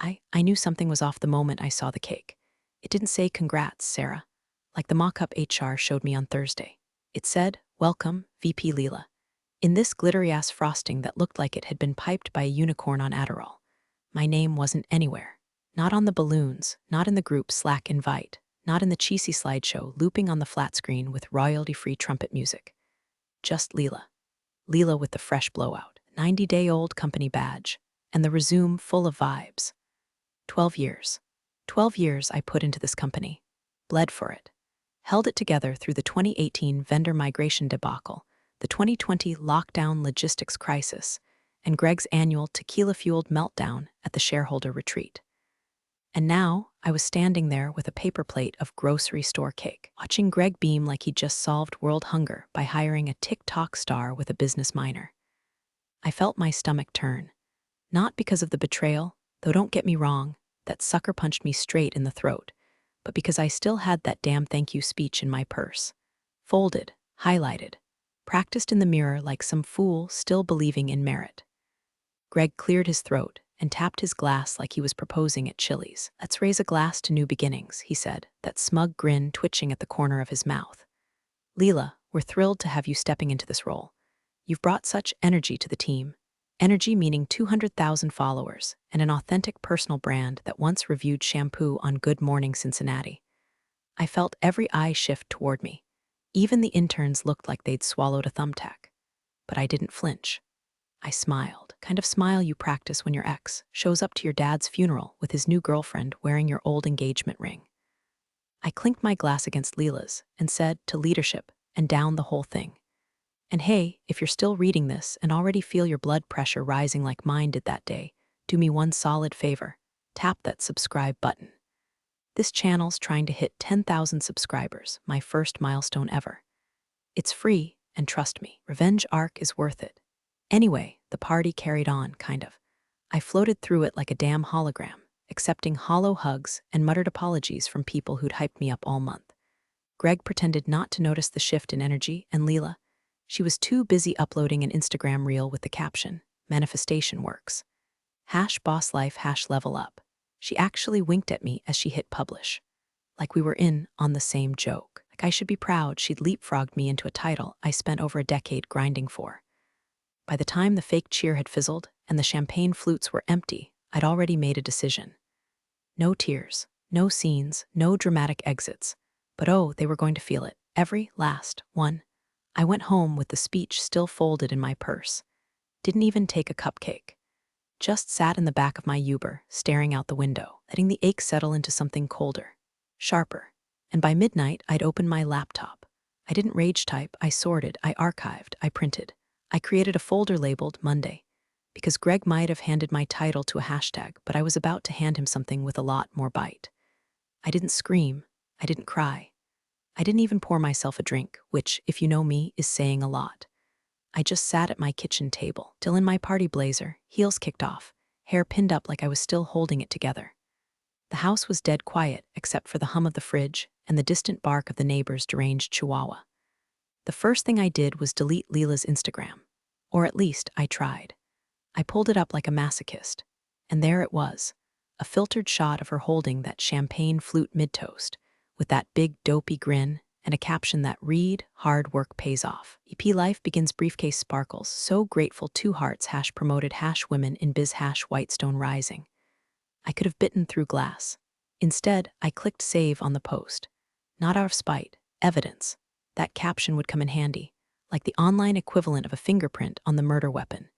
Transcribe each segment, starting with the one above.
I knew something was off the moment I saw the cake. It didn't say congrats, Sarah, like the mock-up HR showed me on Thursday. It said, welcome, VP Lila, in this glittery-ass frosting that looked like it had been piped by a unicorn on Adderall. My name wasn't anywhere. Not on the balloons, not in the group Slack invite, not in the cheesy slideshow looping on the flat screen with royalty-free trumpet music. Just Lila. Lila with the fresh blowout, 90-day-old company badge, and the resume full of vibes. 12 years. 12 years I put into this company. Bled for it. Held it together through the 2018 vendor migration debacle, the 2020 lockdown logistics crisis, and Greg's annual tequila-fueled meltdown at the shareholder retreat. And now, I was standing there with a paper plate of grocery store cake, watching Greg beam like he'd just solved world hunger by hiring a TikTok star with a business minor. I felt my stomach turn. Not because of the betrayal, though don't get me wrong, that sucker punched me straight in the throat, but because I still had that damn thank you speech in my purse. Folded, highlighted, practiced in the mirror like some fool still believing in merit. Greg cleared his throat and tapped his glass like he was proposing at Chili's. Let's raise a glass to new beginnings, he said, that smug grin twitching at the corner of his mouth. Lila, we're thrilled to have you stepping into this role. You've brought such energy to the team. Energy meaning 200,000 followers and an authentic personal brand that once reviewed shampoo on Good Morning Cincinnati. I felt every eye shift toward me. Even the interns looked like they'd swallowed a thumbtack. But I didn't flinch. I smiled, kind of smile you practice when your ex shows up to your dad's funeral with his new girlfriend wearing your old engagement ring. I clinked my glass against Lila's and said to leadership and down the whole thing. And hey, if you're still reading this and already feel your blood pressure rising like mine did that day, do me one solid favor. Tap that subscribe button. This channel's trying to hit 10,000 subscribers, my first milestone ever. It's free, and trust me, revenge arc is worth it. Anyway, the party carried on, kind of. I floated through it like a damn hologram, accepting hollow hugs and muttered apologies from people who'd hyped me up all month. Greg pretended not to notice the shift in energy, and Lila, she was too busy uploading an Instagram reel with the caption, Manifestation Works. #boss life #level up. She actually winked at me as she hit publish. Like we were in on the same joke. Like I should be proud she'd leapfrogged me into a title I spent over a decade grinding for. By the time the fake cheer had fizzled and the champagne flutes were empty, I'd already made a decision. No tears, no scenes, no dramatic exits. But oh, they were going to feel it. Every last one. I went home with the speech still folded in my purse. Didn't even take a cupcake. Just sat in the back of my Uber, staring out the window, letting the ache settle into something colder, sharper. And by midnight, I'd opened my laptop. I didn't rage type, I sorted, I archived, I printed. I created a folder labeled Monday, because Greg might have handed my title to a hashtag, but I was about to hand him something with a lot more bite. I didn't scream. I didn't cry. I didn't even pour myself a drink, which, if you know me, is saying a lot. I just sat at my kitchen table, still in my party blazer, heels kicked off, hair pinned up like I was still holding it together. The house was dead quiet, except for the hum of the fridge and the distant bark of the neighbor's deranged chihuahua. The first thing I did was delete Lila's Instagram. Or at least, I tried. I pulled it up like a masochist. And there it was, a filtered shot of her holding that champagne flute mid-toast, with that big dopey grin and a caption that read, hard work pays off. EP life begins briefcase sparkles, so grateful 2 hearts #promoted #women in biz #Whitestone rising. I could have bitten through glass. Instead, I clicked save on the post. Not out of spite, evidence. That caption would come in handy, like the online equivalent of a fingerprint on the murder weapon.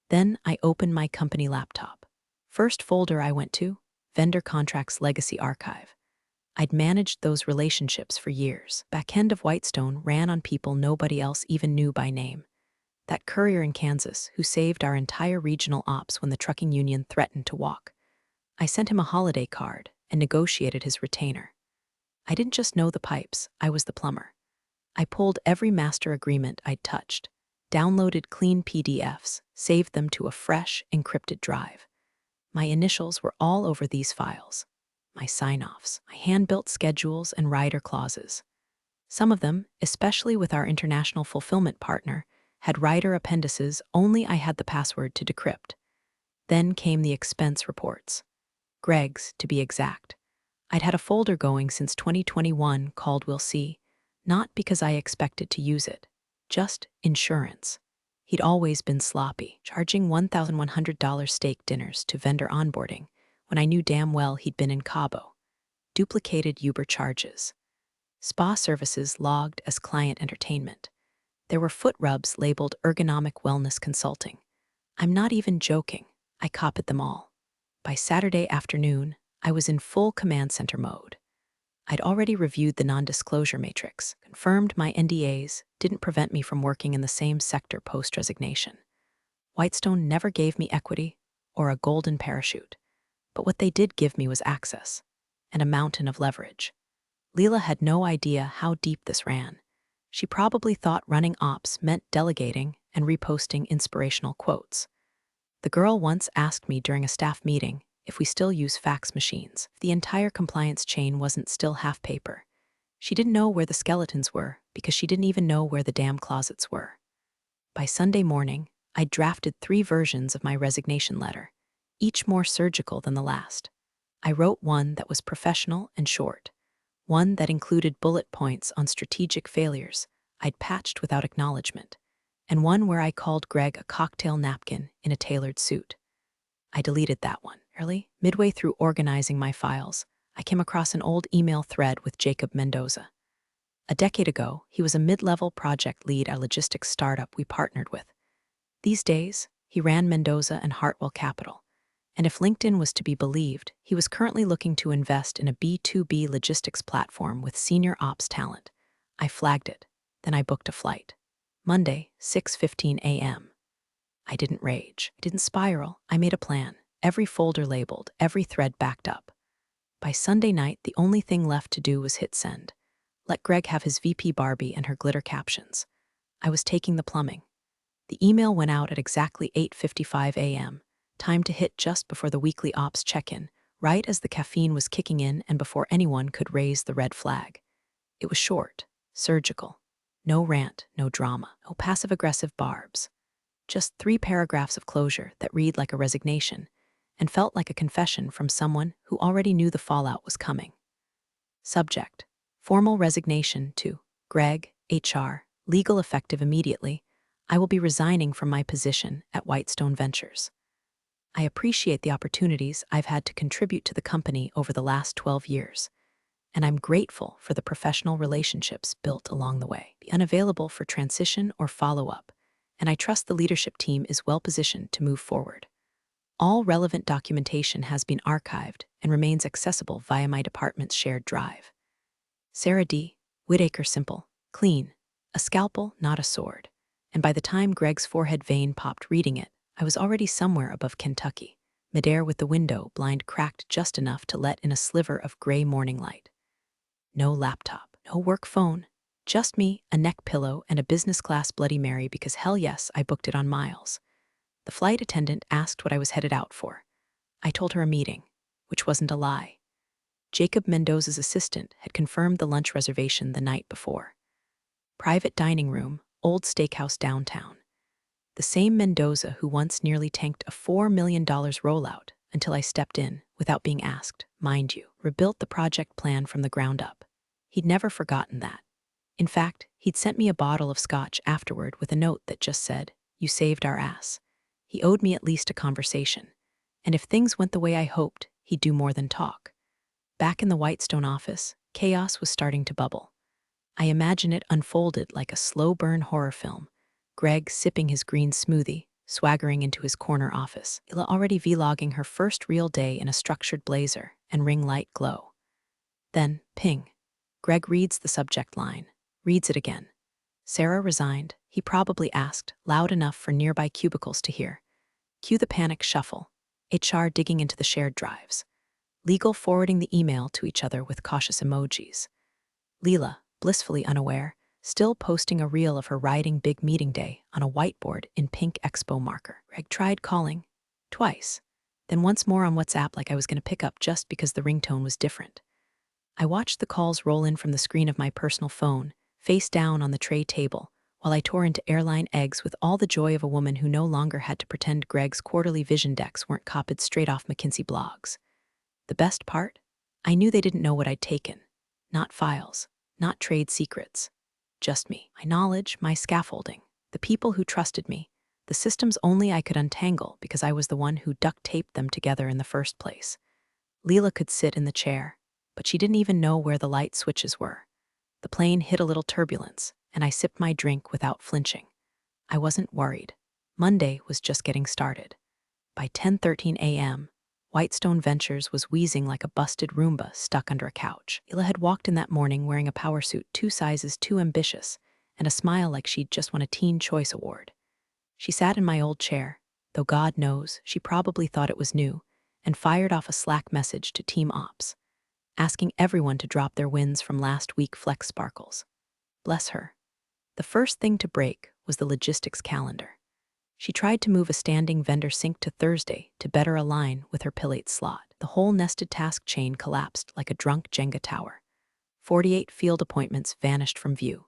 Then I opened my company laptop. First folder I went to, Vendor Contracts Legacy Archive. I'd managed those relationships for years. Backend of Whitestone ran on people nobody else even knew by name. That courier in Kansas who saved our entire regional ops when the trucking union threatened to walk. I sent him a holiday card and negotiated his retainer. I didn't just know the pipes, I was the plumber. I pulled every master agreement I'd touched, downloaded clean PDFs, saved them to a fresh, encrypted drive. My initials were all over these files. My sign-offs, my hand-built schedules and rider clauses. Some of them, especially with our international fulfillment partner, had rider appendices only I had the password to decrypt. Then came the expense reports. Greg's, to be exact. I'd had a folder going since 2021 called We'll See, not because I expected to use it, just insurance. He'd always been sloppy, charging $1,100 steak dinners to vendor onboarding when I knew damn well he'd been in Cabo. Duplicated Uber charges. Spa services logged as client entertainment. There were foot rubs labeled ergonomic wellness consulting. I'm not even joking. I copied them all. By Saturday afternoon, I was in full command center mode. I'd already reviewed the non-disclosure matrix, confirmed my NDAs didn't prevent me from working in the same sector post-resignation. Whitestone never gave me equity or a golden parachute, but what they did give me was access and a mountain of leverage. Lila had no idea how deep this ran. She probably thought running ops meant delegating and reposting inspirational quotes. The girl once asked me during a staff meeting if we still use fax machines, if the entire compliance chain wasn't still half paper. She didn't know where the skeletons were because she didn't even know where the damn closets were. By Sunday morning, I'd drafted 3 versions of my resignation letter, each more surgical than the last. I wrote one that was professional and short, one that included bullet points on strategic failures I'd patched without acknowledgement, and one where I called Greg a cocktail napkin in a tailored suit. I deleted that one. Early, midway through organizing my files, I came across an old email thread with Jacob Mendoza. A decade ago, he was a mid-level project lead at a logistics startup we partnered with. These days, he ran Mendoza and Hartwell Capital, and if LinkedIn was to be believed, he was currently looking to invest in a B2B logistics platform with senior ops talent. I flagged it, then I booked a flight. Monday, 6:15 a.m. I didn't rage, I didn't spiral, I made a plan. Every folder labeled, every thread backed up. By Sunday night, the only thing left to do was hit send. Let Greg have his VP Barbie and her glitter captions. I was taking the plumbing. The email went out at exactly 8:55 a.m., time to hit just before the weekly ops check-in, right as the caffeine was kicking in and before anyone could raise the red flag. It was short, surgical. No rant, no drama, no passive-aggressive barbs. Just 3 paragraphs of closure that read like a resignation and felt like a confession from someone who already knew the fallout was coming. Subject: formal resignation to Greg, HR, legal effective immediately. I will be resigning from my position at Whitestone Ventures. I appreciate the opportunities I've had to contribute to the company over the last 12 years, and I'm grateful for the professional relationships built along the way. Be unavailable for transition or follow-up, and I trust the leadership team is well-positioned to move forward. All relevant documentation has been archived and remains accessible via my department's shared drive. Sarah D. Whitaker. Simple, clean, a scalpel, not a sword. And by the time Greg's forehead vein popped reading it, I was already somewhere above Kentucky, midair with the window blind cracked just enough to let in a sliver of gray morning light. No laptop, no work phone, just me, a neck pillow, and a business-class Bloody Mary because hell yes, I booked it on miles. The flight attendant asked what I was headed out for. I told her a meeting, which wasn't a lie. Jacob Mendoza's assistant had confirmed the lunch reservation the night before. Private dining room, old steakhouse downtown. The same Mendoza who once nearly tanked a $4 million rollout until I stepped in, without being asked, mind you, rebuilt the project plan from the ground up. He'd never forgotten that. In fact, he'd sent me a bottle of scotch afterward with a note that just said, "You saved our ass." He owed me at least a conversation, and if things went the way I hoped, he'd do more than talk. Back in the Whitestone office, chaos was starting to bubble. I imagine it unfolded like a slow-burn horror film. Greg sipping his green smoothie, swaggering into his corner office. Lila already vlogging her first real day in a structured blazer and ring light glow. Then, ping. Greg reads the subject line, reads it again. Sarah resigned, he probably asked, loud enough for nearby cubicles to hear. Cue the panic shuffle, HR digging into the shared drives. Legal forwarding the email to each other with cautious emojis. Lila, blissfully unaware, still posting a reel of her riding big meeting day on a whiteboard in pink expo marker. Greg tried calling, twice, then once more on WhatsApp like I was going to pick up just because the ringtone was different. I watched the calls roll in from the screen of my personal phone, face down on the tray table, while I tore into airline eggs with all the joy of a woman who no longer had to pretend Greg's quarterly vision decks weren't copied straight off McKinsey blogs. The best part? I knew they didn't know what I'd taken. Not files, not trade secrets. Just me, my knowledge, my scaffolding, the people who trusted me, the systems only I could untangle because I was the one who duct-taped them together in the first place. Lila could sit in the chair, but she didn't even know where the light switches were. The plane hit a little turbulence, and I sipped my drink without flinching. I wasn't worried. Monday was just getting started. By 10:13 a.m., Whitestone Ventures was wheezing like a busted Roomba stuck under a couch. Lila had walked in that morning wearing a power suit 2 sizes too ambitious and a smile like she'd just won a Teen Choice Award. She sat in my old chair, though God knows she probably thought it was new, and fired off a Slack message to Team Ops, asking everyone to drop their wins from last week Flex Sparkles. Bless her. The first thing to break was the logistics calendar. She tried to move a standing vendor sync to Thursday to better align with her Pillate slot. The whole nested task chain collapsed like a drunk Jenga tower. 48 field appointments vanished from view.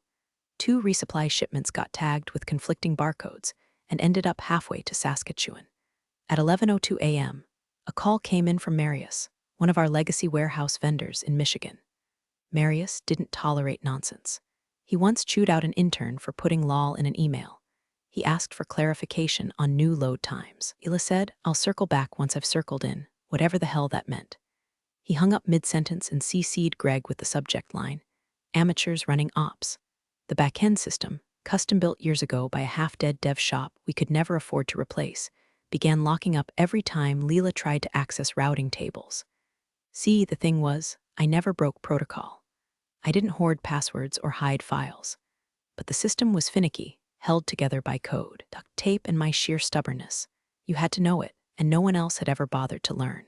2 resupply shipments got tagged with conflicting barcodes and ended up halfway to Saskatchewan. At 11:02 a.m., a call came in from Marius, one of our legacy warehouse vendors in Michigan. Marius didn't tolerate nonsense. He once chewed out an intern for putting lol in an email. He asked for clarification on new load times. Lila said, "I'll circle back once I've circled in, whatever the hell that meant." He hung up mid-sentence and CC'd Greg with the subject line, "Amateurs running ops." The back-end system, custom-built years ago by a half-dead dev shop we could never afford to replace, began locking up every time Lila tried to access routing tables. See, the thing was, I never broke protocol. I didn't hoard passwords or hide files. But the system was finicky, held together by code, duct tape, and my sheer stubbornness. You had to know it, and no one else had ever bothered to learn.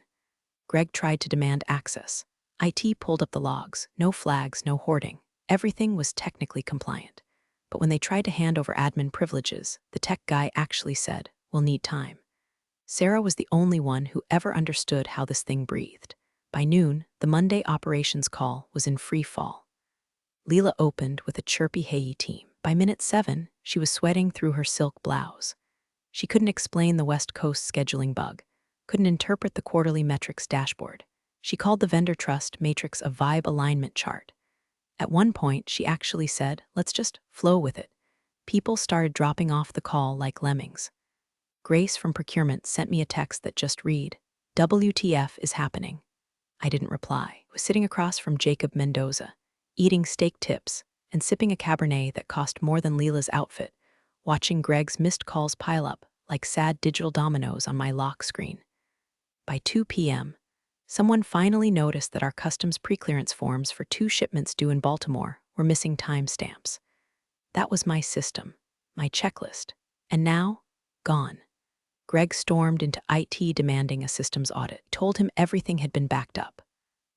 Greg tried to demand access. IT pulled up the logs, no flags, no hoarding. Everything was technically compliant. But when they tried to hand over admin privileges, the tech guy actually said, "We'll need time." Sarah was the only one who ever understood how this thing breathed. By noon, the Monday operations call was in free fall. Lila opened with a chirpy hey team. By minute 7, she was sweating through her silk blouse. She couldn't explain the West Coast scheduling bug, couldn't interpret the quarterly metrics dashboard. She called the vendor trust matrix a vibe alignment chart. At one point, she actually said, "Let's just flow with it." People started dropping off the call like lemmings. Grace from procurement sent me a text that just read, "WTF is happening." I didn't reply. I was sitting across from Jacob Mendoza, eating steak tips and sipping a Cabernet that cost more than Lila's outfit, watching Greg's missed calls pile up like sad digital dominoes on my lock screen. By 2 p.m., someone finally noticed that our customs preclearance forms for 2 shipments due in Baltimore were missing timestamps. That was my system, my checklist, and now, gone. Greg stormed into IT demanding a systems audit, told him everything had been backed up.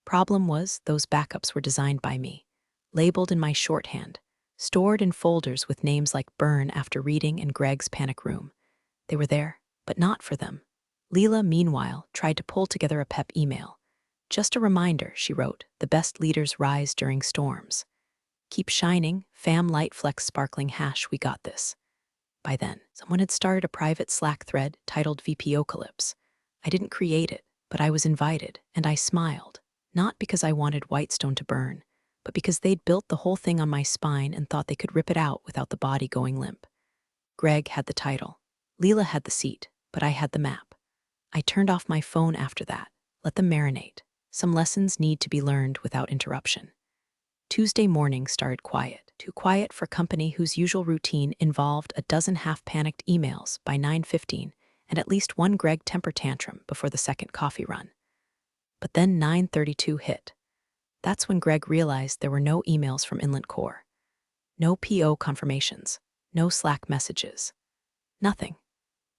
Problem was, those backups were designed by me, labeled in my shorthand, stored in folders with names like burn after reading in Greg's panic room. They were there, but not for them. Lila, meanwhile, tried to pull together a pep email. "Just a reminder," she wrote, "the best leaders rise during storms. Keep shining, fam light flex sparkling hash, we got this." By then, someone had started a private Slack thread titled VPOcalypse. I didn't create it, but I was invited, and I smiled. Not because I wanted Whitestone to burn, but because they'd built the whole thing on my spine and thought they could rip it out without the body going limp. Greg had the title. Lila had the seat, but I had the map. I turned off my phone after that, let them marinate. Some lessons need to be learned without interruption. Tuesday morning started quiet, too quiet for company whose usual routine involved a dozen half-panicked emails by 9:15 and at least one Greg temper tantrum before the second coffee run. But then 9:32 hit. That's when Greg realized there were no emails from Inland Core. No PO confirmations, no Slack messages. Nothing.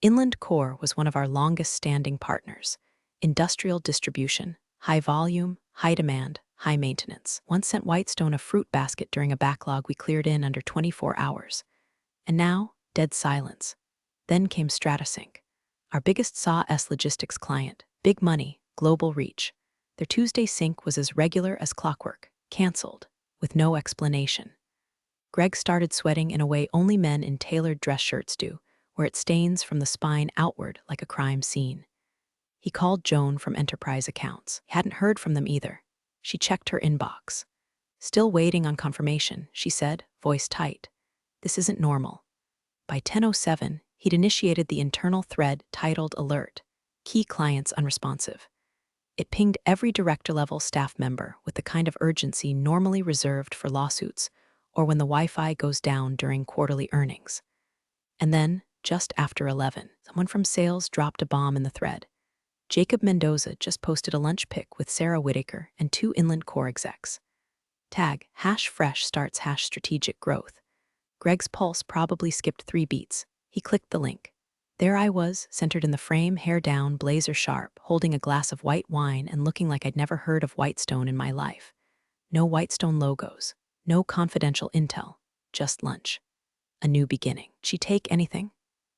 Inland Core was one of our longest-standing partners. Industrial distribution, high volume, high demand, high maintenance. Once sent Whitestone a fruit basket during a backlog we cleared in under 24 hours. And now, dead silence. Then came Stratasync, our biggest SAW logistics client, big money, global reach. Their Tuesday sync was as regular as clockwork, canceled, with no explanation. Greg started sweating in a way only men in tailored dress shirts do, where it stains from the spine outward like a crime scene. He called Joan from Enterprise Accounts. He hadn't heard from them either. She checked her inbox. Still waiting on confirmation, she said, voice tight. This isn't normal. By 10:07, he'd initiated the internal thread titled Alert, Key Clients Unresponsive. It pinged every director-level staff member with the kind of urgency normally reserved for lawsuits or when the Wi-Fi goes down during quarterly earnings. And then, just after 11, someone from sales dropped a bomb in the thread. Jacob Mendoza just posted a lunch pic with Sarah Whitaker and 2 Inland Core execs. Tag, #fresh starts #strategic growth. Greg's pulse probably skipped 3 beats. He clicked the link. There I was, centered in the frame, hair down, blazer sharp, holding a glass of white wine and looking like I'd never heard of Whitestone in my life. No Whitestone logos, no confidential intel, just lunch. A new beginning. She take anything?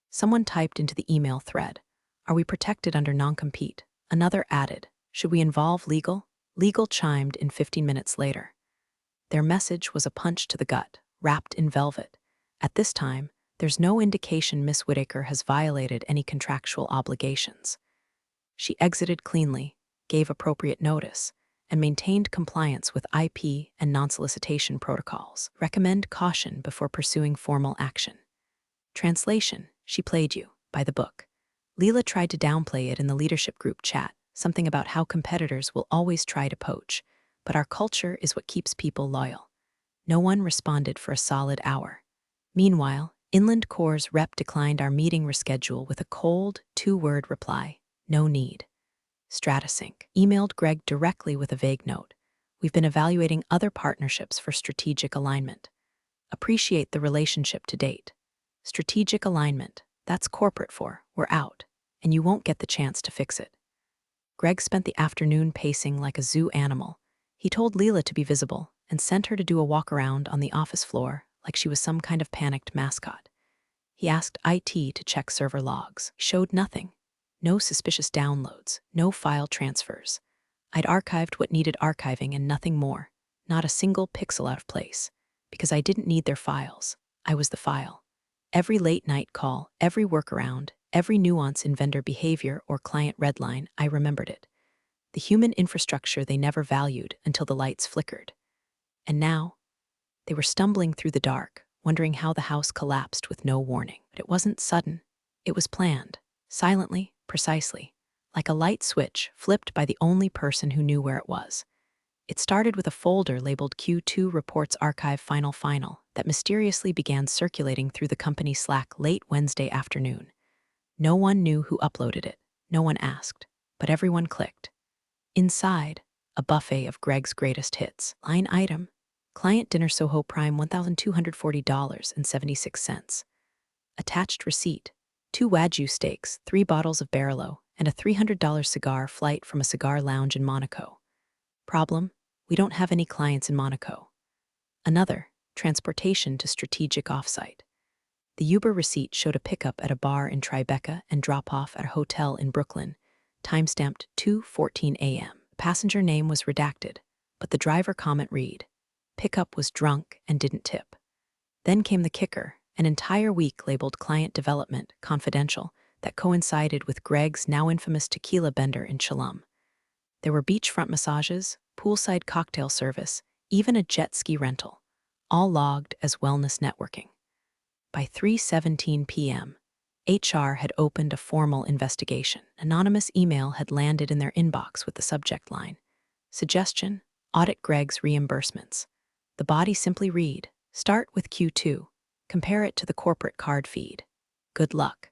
Someone typed into the email thread. Are we protected under non-compete? Another added. Should we involve legal? Legal chimed in 15 minutes later. Their message was a punch to the gut, wrapped in velvet. At this time, there's no indication Miss Whitaker has violated any contractual obligations. She exited cleanly, gave appropriate notice, and maintained compliance with IP and non-solicitation protocols. Recommend caution before pursuing formal action. Translation, she played you, by the book. Lila tried to downplay it in the leadership group chat, something about how competitors will always try to poach, but our culture is what keeps people loyal. No one responded for a solid hour. Meanwhile, Inland Core's rep declined our meeting reschedule with a cold, 2-word reply, no need. Stratasync emailed Greg directly with a vague note. We've been evaluating other partnerships for strategic alignment. Appreciate the relationship to date. Strategic alignment, that's corporate for, we're out, and you won't get the chance to fix it. Greg spent the afternoon pacing like a zoo animal. He told Lila to be visible and sent her to do a walk around on the office floor like she was some kind of panicked mascot. He asked IT to check server logs. Showed nothing. No suspicious downloads, no file transfers. I'd archived what needed archiving and nothing more. Not a single pixel out of place. Because I didn't need their files. I was the file. Every late-night call, every workaround, every nuance in vendor behavior or client redline, I remembered it. The human infrastructure they never valued until the lights flickered. And now, they were stumbling through the dark, wondering how the house collapsed with no warning. But it wasn't sudden. It was planned. Silently, precisely. Like a light switch flipped by the only person who knew where it was. It started with a folder labeled Q2 Reports Archive Final that mysteriously began circulating through the company Slack late Wednesday afternoon. No one knew who uploaded it. No one asked. But everyone clicked. Inside, a buffet of Greg's greatest hits. Line item. Client dinner Soho Prime $1,240.76. Attached receipt. 2 Wagyu steaks, 3 bottles of Barolo, and a $300 cigar flight from a cigar lounge in Monaco. Problem? We don't have any clients in Monaco. Another, transportation to strategic offsite. The Uber receipt showed a pickup at a bar in Tribeca and drop-off at a hotel in Brooklyn, timestamped 2:14 a.m. The passenger name was redacted, but the driver comment read, pickup was drunk and didn't tip. Then came the kicker, an entire week labeled Client Development, Confidential, that coincided with Greg's now infamous tequila bender in Chalum. There were beachfront massages, poolside cocktail service, even a jet ski rental, all logged as wellness networking. By 3:17 p.m., HR had opened a formal investigation. Anonymous email had landed in their inbox with the subject line, Suggestion, Audit Greg's Reimbursements. The body simply read, Start with Q2, compare it to the corporate card feed. Good luck.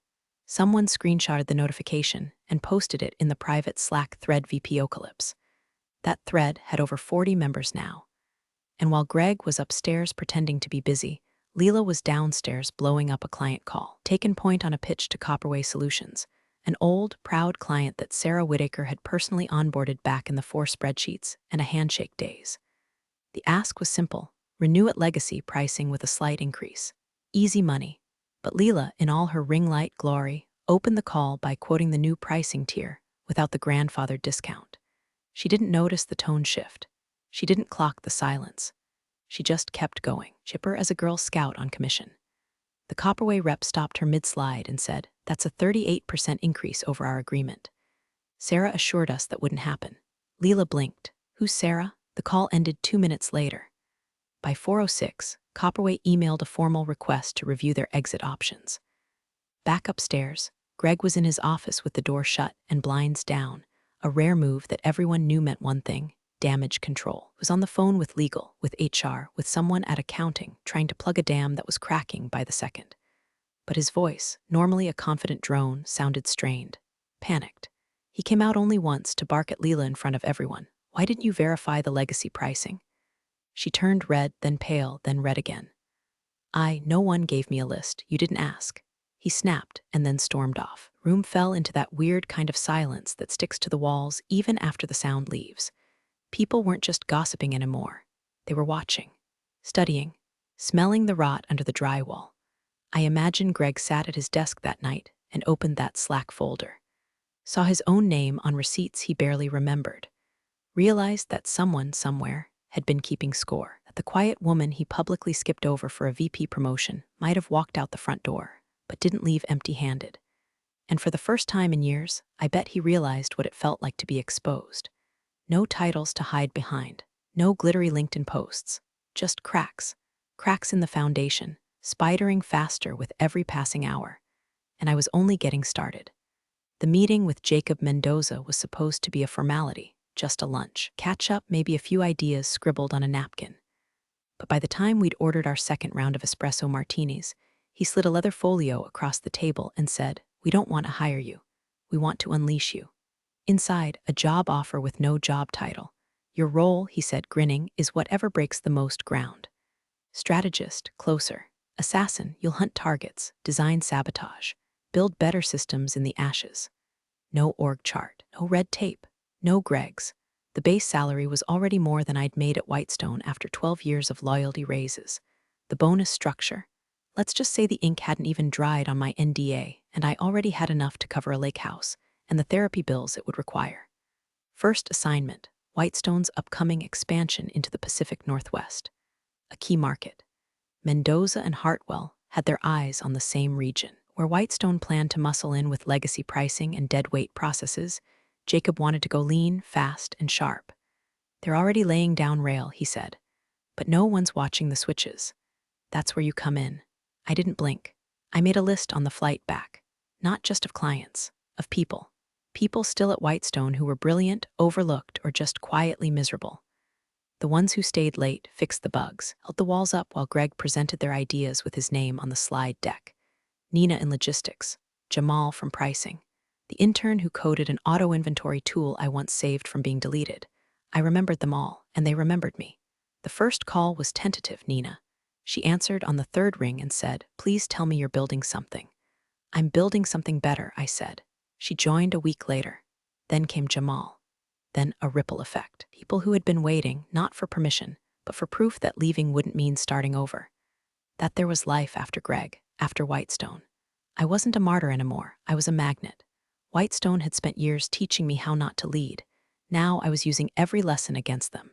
Someone screenshotted the notification and posted it in the private Slack thread VPOcalypse. That thread had over 40 members now. And while Greg was upstairs pretending to be busy, Lila was downstairs blowing up a client call, taken point on a pitch to Copperway Solutions, an old, proud client that Sarah Whitaker had personally onboarded back in the 4 spreadsheets and a handshake days. The ask was simple, renew at legacy pricing with a slight increase. Easy money. But Lila, in all her ring light glory, opened the call by quoting the new pricing tier without the grandfathered discount. She didn't notice the tone shift. She didn't clock the silence. She just kept going, chipper as a Girl Scout on commission. The Copperway rep stopped her mid-slide and said, That's a 38% increase over our agreement. Sarah assured us that wouldn't happen. Lila blinked. Who's Sarah? The call ended 2 minutes later. By 4:06, Copperway emailed a formal request to review their exit options. Back upstairs, Greg was in his office with the door shut and blinds down, a rare move that everyone knew meant one thing: damage control. He was on the phone with legal, with HR, with someone at accounting, trying to plug a dam that was cracking by the second. But his voice, normally a confident drone, sounded strained, panicked. He came out only once to bark at Lila in front of everyone. Why didn't you verify the legacy pricing? She turned red, then pale, then red again. No one gave me a list. You didn't ask. He snapped and then stormed off. Room fell into that weird kind of silence that sticks to the walls even after the sound leaves. People weren't just gossiping anymore. They were watching, studying, smelling the rot under the drywall. I imagine Greg sat at his desk that night and opened that Slack folder. Saw his own name on receipts he barely remembered. Realized that someone somewhere had been keeping score. That the quiet woman he publicly skipped over for a VP promotion might have walked out the front door, but didn't leave empty-handed. And for the first time in years, I bet he realized what it felt like to be exposed. No titles to hide behind, no glittery LinkedIn posts, just cracks. Cracks in the foundation, spidering faster with every passing hour. And I was only getting started. The meeting with Jacob Mendoza was supposed to be a formality, just a lunch. Catch up, maybe a few ideas scribbled on a napkin. But by the time we'd ordered our second round of espresso martinis, he slid a leather folio across the table and said, "We don't want to hire you. We want to unleash you." Inside, a job offer with no job title. Your role, he said, grinning, is whatever breaks the most ground. Strategist, closer. Assassin, you'll hunt targets, design sabotage, build better systems in the ashes. No org chart, no red tape, no Gregs. The base salary was already more than I'd made at Whitestone after 12 years of loyalty raises. The bonus structure. Let's just say the ink hadn't even dried on my NDA, and I already had enough to cover a lake house and the therapy bills it would require. First assignment, Whitestone's upcoming expansion into the Pacific Northwest. A key market. Mendoza and Hartwell had their eyes on the same region. Where Whitestone planned to muscle in with legacy pricing and deadweight processes, Jacob wanted to go lean, fast, and sharp. They're already laying down rail, he said. But no one's watching the switches. That's where you come in. I didn't blink. I made a list on the flight back. Not just of clients, of people. People still at Whitestone who were brilliant, overlooked, or just quietly miserable. The ones who stayed late, fixed the bugs, held the walls up while Greg presented their ideas with his name on the slide deck. Nina in logistics, Jamal from pricing, the intern who coded an auto-inventory tool I once saved from being deleted. I remembered them all, and they remembered me. The first call was tentative, Nina. She answered on the third ring and said, "Please tell me you're building something." "I'm building something better," I said. She joined a week later. Then came Jamal. Then a ripple effect. People who had been waiting, not for permission, but for proof that leaving wouldn't mean starting over. That there was life after Greg, after Whitestone. I wasn't a martyr anymore, I was a magnet. Whitestone had spent years teaching me how not to lead. Now I was using every lesson against them.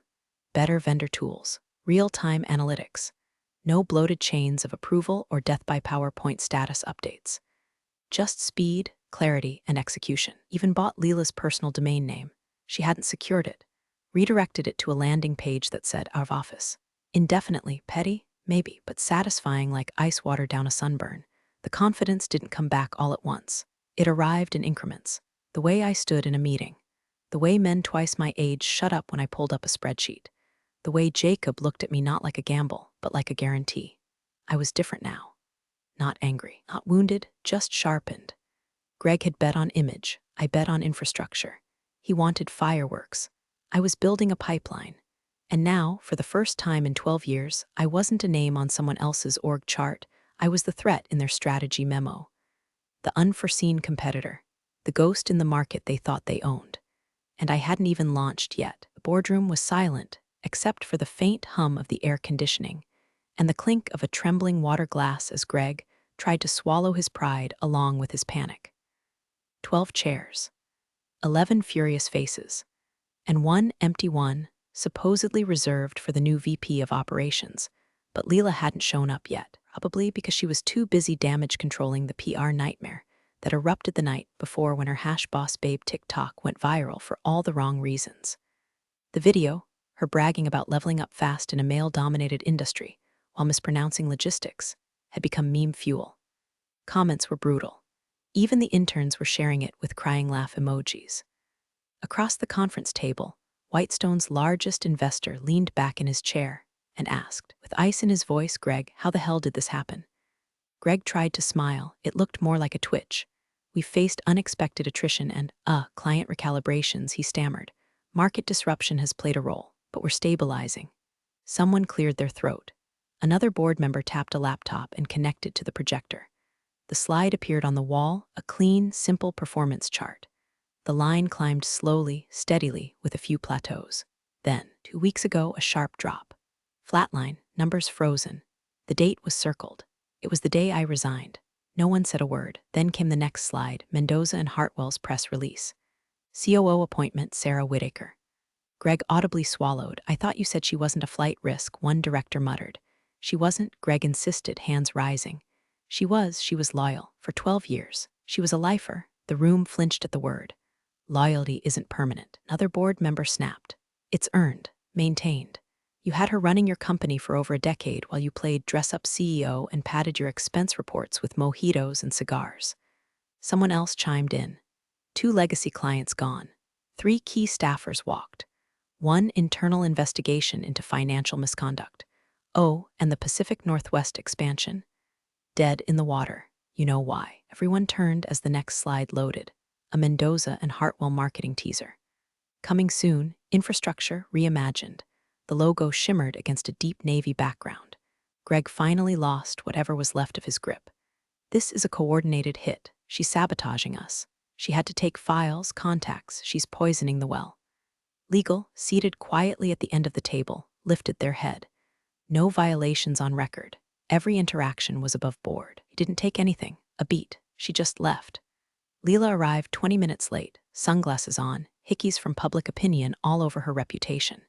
Better vendor tools, real-time analytics. No bloated chains of approval or death by PowerPoint status updates. Just speed, clarity, and execution. Even bought Lila's personal domain name. She hadn't secured it. Redirected it to a landing page that said, "Our office." Indefinitely, petty? Maybe, but satisfying like ice water down a sunburn. The confidence didn't come back all at once. It arrived in increments. The way I stood in a meeting. The way men twice my age shut up when I pulled up a spreadsheet. The way Jacob looked at me not like a gamble, but like a guarantee. I was different now. Not angry, not wounded, just sharpened. Greg had bet on image. I bet on infrastructure. He wanted fireworks. I was building a pipeline. And now, for the first time in 12 years, I wasn't a name on someone else's org chart. I was the threat in their strategy memo. The unforeseen competitor. The ghost in the market they thought they owned. And I hadn't even launched yet. The boardroom was silent, except for the faint hum of the air conditioning and the clink of a trembling water glass as Greg tried to swallow his pride along with his panic. 12 chairs. 11 furious faces. And one empty one, supposedly reserved for the new VP of operations. But Lila hadn't shown up yet, probably because she was too busy damage controlling the PR nightmare that erupted the night before when her hash boss babe TikTok went viral for all the wrong reasons. The video, her bragging about leveling up fast in a male-dominated industry while mispronouncing logistics, had become meme fuel. Comments were brutal. Even the interns were sharing it with crying laugh emojis. Across the conference table, Whitestone's largest investor leaned back in his chair and asked, with ice in his voice, "Greg, how the hell did this happen?" Greg tried to smile. It looked more like a twitch. "We faced unexpected attrition and, client recalibrations," he stammered. "Market disruption has played a role, but we're stabilizing." Someone cleared their throat. Another board member tapped a laptop and connected to the projector. The slide appeared on the wall, a clean, simple performance chart. The line climbed slowly, steadily, with a few plateaus. Then, 2 weeks ago, a sharp drop. Flatline, numbers frozen. The date was circled. It was the day I resigned. No one said a word. Then came the next slide, Mendoza and Hartwell's press release. COO appointment, Sarah Whitaker. Greg audibly swallowed. "I thought you said she wasn't a flight risk," one director muttered. "She wasn't," Greg insisted, hands rising. She was loyal. For 12 years. She was a lifer." The room flinched at the word. "Loyalty isn't permanent." Another board member snapped. "It's earned, maintained. You had her running your company for over a decade while you played dress-up CEO and padded your expense reports with mojitos and cigars." Someone else chimed in. 2 legacy clients gone. 3 key staffers walked. 1 internal investigation into financial misconduct. Oh, and the Pacific Northwest expansion. Dead in the water. You know why. Everyone turned as the next slide loaded. A Mendoza and Hartwell marketing teaser. Coming soon, infrastructure reimagined. The logo shimmered against a deep navy background. Greg finally lost whatever was left of his grip. "This is a coordinated hit. She's sabotaging us. She had to take files, contacts. She's poisoning the well." Legal, seated quietly at the end of the table, lifted their head. No violations on record. Every interaction was above board. He didn't take anything, a beat. She just left. Lila arrived 20 minutes late, sunglasses on, hickeys from public opinion all over her reputation.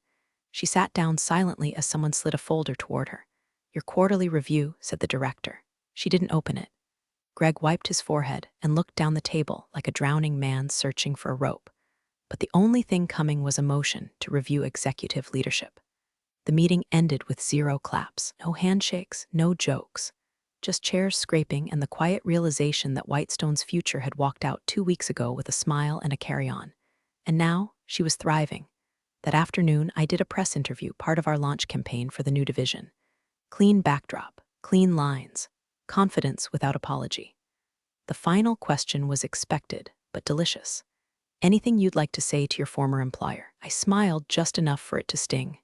She sat down silently as someone slid a folder toward her. "Your quarterly review," said the director. She didn't open it. Greg wiped his forehead and looked down the table like a drowning man searching for a rope. But the only thing coming was a motion to review executive leadership. The meeting ended with 0 claps, no handshakes, no jokes. Just chairs scraping and the quiet realization that Whitestone's future had walked out 2 weeks ago with a smile and a carry-on. And now, she was thriving. That afternoon, I did a press interview, part of our launch campaign for the new division. Clean backdrop, clean lines, confidence without apology. The final question was expected, but delicious. "Anything you'd like to say to your former employer?" I smiled just enough for it to sting.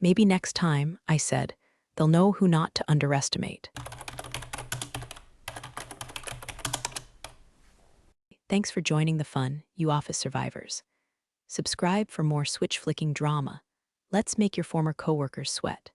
"Maybe next time," I said, "they'll know who not to underestimate." Thanks for joining the fun, you office survivors. Subscribe for more switch-flicking drama. Let's make your former coworkers sweat.